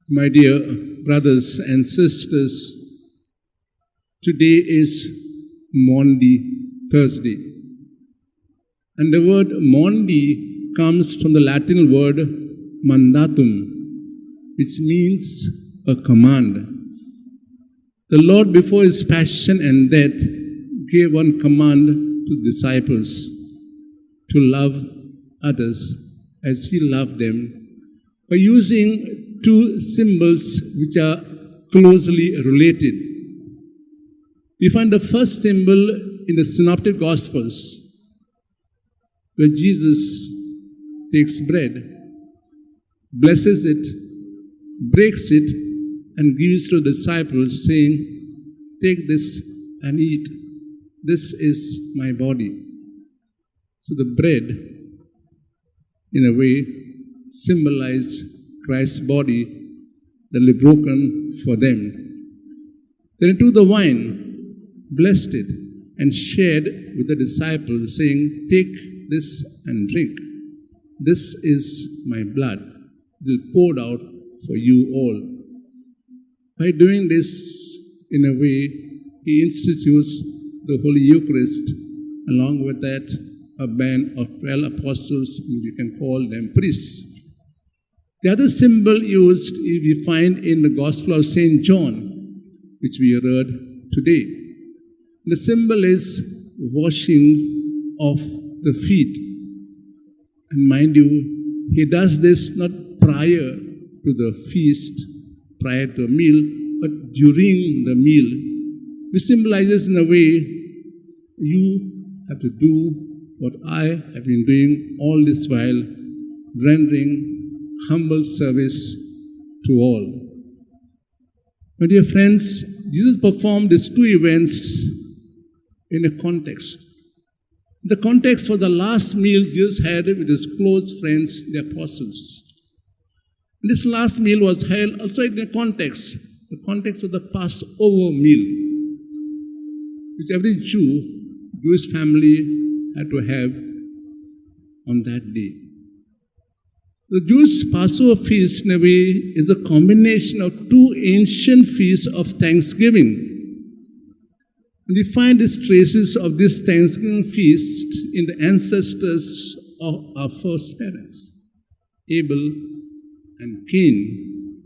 My dear brothers and sisters, today is Maundy Thursday. And the word Maundy comes from the Latin word mandatum, which means a command. The Lord, before his passion and death, gave one command to disciples to love others as he loved them by using two symbols which are closely related. We find the first symbol in the Synoptic Gospels, where Jesus takes bread, blesses it, breaks it, and gives to the disciples, saying, "Take this and eat. This is my body." So the bread, in a way, symbolized Christ's body that will be broken for them. Then he took the wine, blessed it, and shared with the disciples, saying, "Take this and drink. This is my blood. It will be poured out for you all." By doing this, in a way, he institutes the Holy Eucharist, along with that, a band of 12 apostles, we can call them priests. The other symbol used we find in the Gospel of St. John, which we read today. The symbol is washing of the feet. And mind you, he does this not prior to the feast, prior to a meal, but during the meal, which symbolizes in a way, you have to do what I have been doing all this while, rendering humble service to all. My dear friends, Jesus performed these two events in a context. The context was the last meal Jesus had with his close friends, the apostles. And this last meal was held also in a context, the context of the Passover meal, which every Jewish family had to have on that day. The Jewish Passover feast, in a way, is a combination of two ancient feasts of Thanksgiving. And we find these traces of this Thanksgiving feast in the ancestors of our first parents, Abel and Cain.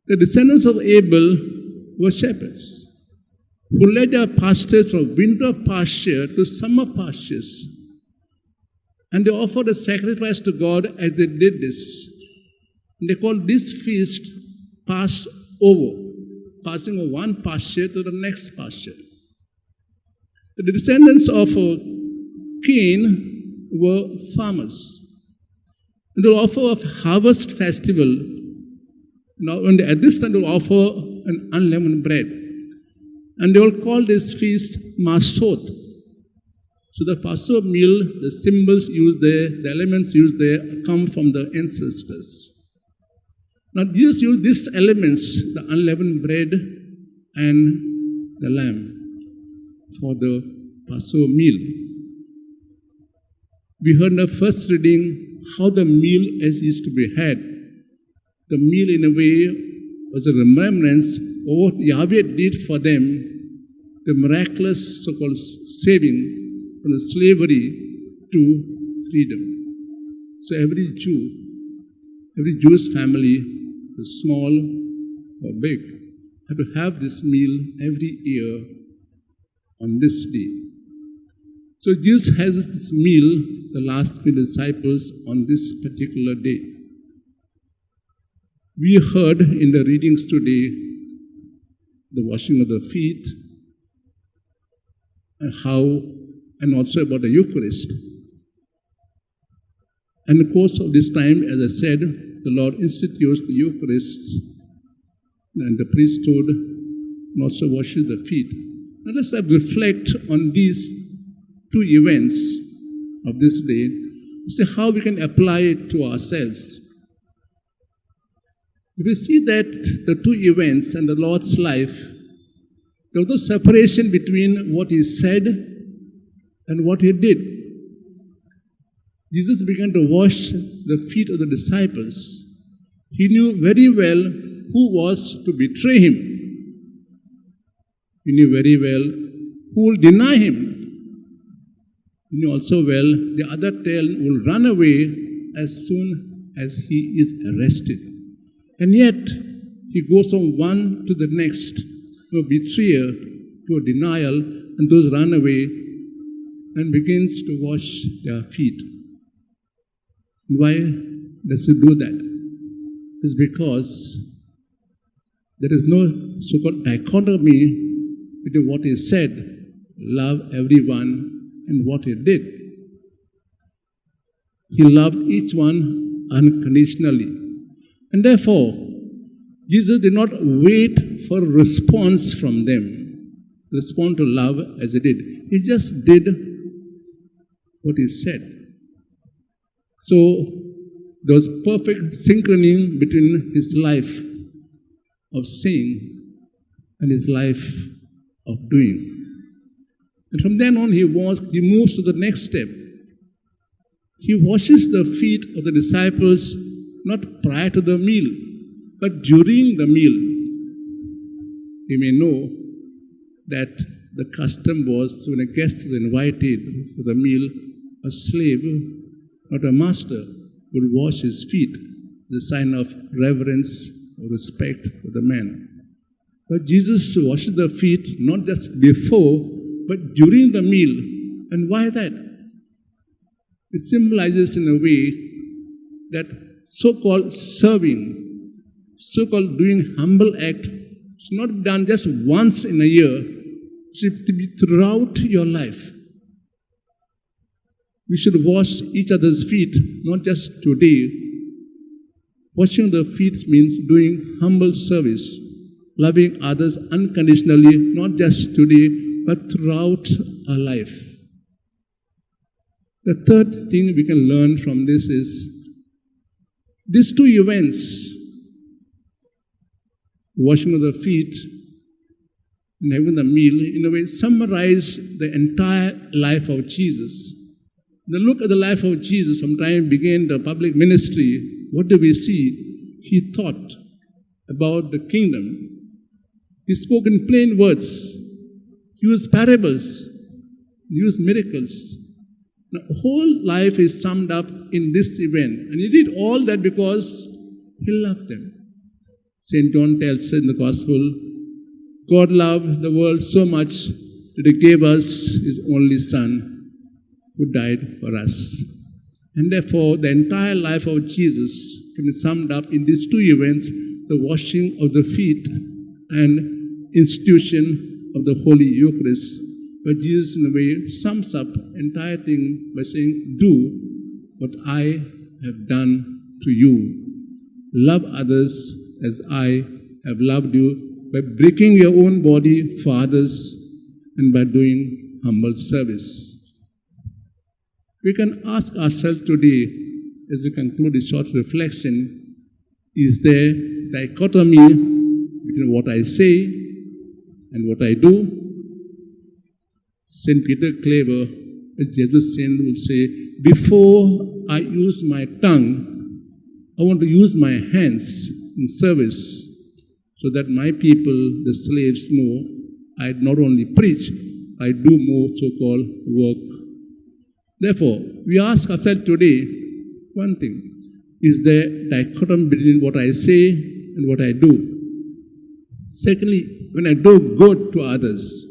The descendants of Abel were shepherds who led their pastures from winter pasture to summer pastures. And they offered a sacrifice to God as they did this. And they called this feast Passover, passing from one pasture to the next pasture. The descendants of Cain were farmers. And they will offer a harvest festival. Now, at this time, they will offer an unleavened bread. And they will call this feast Masot. So the Passover meal, the symbols used there, the elements used there, come from the ancestors. Now Jesus used these elements, the unleavened bread and the lamb, for the Passover meal. We heard in the first reading how the meal used to be had. The meal, in a way, was a remembrance of what Xavier did for them, the miraculous so-called saving from the slavery to freedom. So every Jewish family, small or big, had to have this meal every year on this day. So Jesus has this meal, the last meal disciples, on this particular day. We heard in the readings today the washing of the feet and also about the Eucharist. And in the course of this time, as I said, the Lord institutes the Eucharist and the priesthood and also washes the feet. Now let's reflect on these two events of this day to see how we can apply it to ourselves. If we see that the two events and the Lord's life, there was no separation between what he said and what he did. Jesus began to wash the feet of the disciples. He knew very well who was to betray him. He knew very well who will deny him. He knew also well the other 10 will run away as soon as he is arrested. And yet, he goes from one to the next, to a betrayal, to a denial, and those run away and begins to wash their feet. Why does he do that? It's because there is no so-called dichotomy between what he said, love everyone, and what he did. He loved each one unconditionally. And therefore, Jesus did not wait for a response from them, respond to love as he did. He just did what he said. So, there was perfect synchrony between his life of saying and his life of doing. And from then on, he moves to the next step. He washes the feet of the disciples not prior to the meal, but during the meal. You may know that the custom was when a guest was invited for the meal, a slave, not a master, would wash his feet, the sign of reverence or respect for the man. But Jesus washes the feet not just before, but during the meal. And why that? It symbolizes in a way that so-called serving, so-called doing humble act, is not done just once in a year. It should be throughout your life. We should wash each other's feet, not just today. Washing the feet means doing humble service, loving others unconditionally, not just today, but throughout our life. The third thing we can learn from this is these two events, washing of the feet and having the meal, in a way summarize the entire life of Jesus. The look at the life of Jesus from the time he began the public ministry, what do we see? He thought about the kingdom. He spoke in plain words. He used parables. He used miracles. The whole life is summed up in this event. And he did all that because he loved them. St. John tells in the Gospel, God loved the world so much that he gave us his only Son who died for us. And therefore, the entire life of Jesus can be summed up in these two events, the washing of the feet and institution of the Holy Eucharist, where Jesus, in a way, sums up the entire thing by saying, do what I have done to you. Love others as I have loved you, by breaking your own body for others and by doing humble service. We can ask ourselves today, as we conclude this short reflection, is there dichotomy between what I say and what I do? St. Peter Claver, a Jesuit saint, will say, before I use my tongue, I want to use my hands in service so that my people, the slaves, know I not only preach, I do more so-called work. Therefore, we ask ourselves today one thing. Is there dichotomy between what I say and what I do? Secondly, when I do good to others,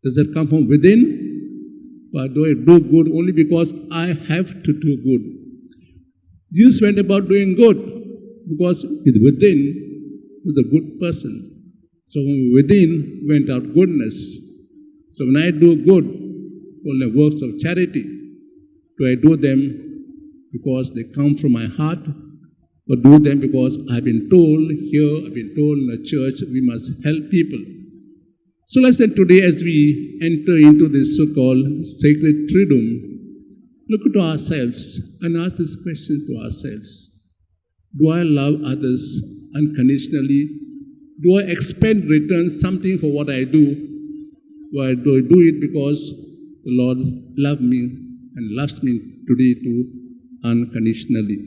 does that come from within? Or do I do good only because I have to do good? Jesus went about doing good because within he was a good person. So from within went out goodness. So when I do good, all the works of charity, do I do them because they come from my heart, or do them because I've been told here, I've been told in the church, we must help people? So let's say today, as we enter into this so-called sacred triduum, look to ourselves and ask this question to ourselves. Do I love others unconditionally? Do I expect return something for what I do? Or do I do it because the Lord loved me and loves me today too unconditionally?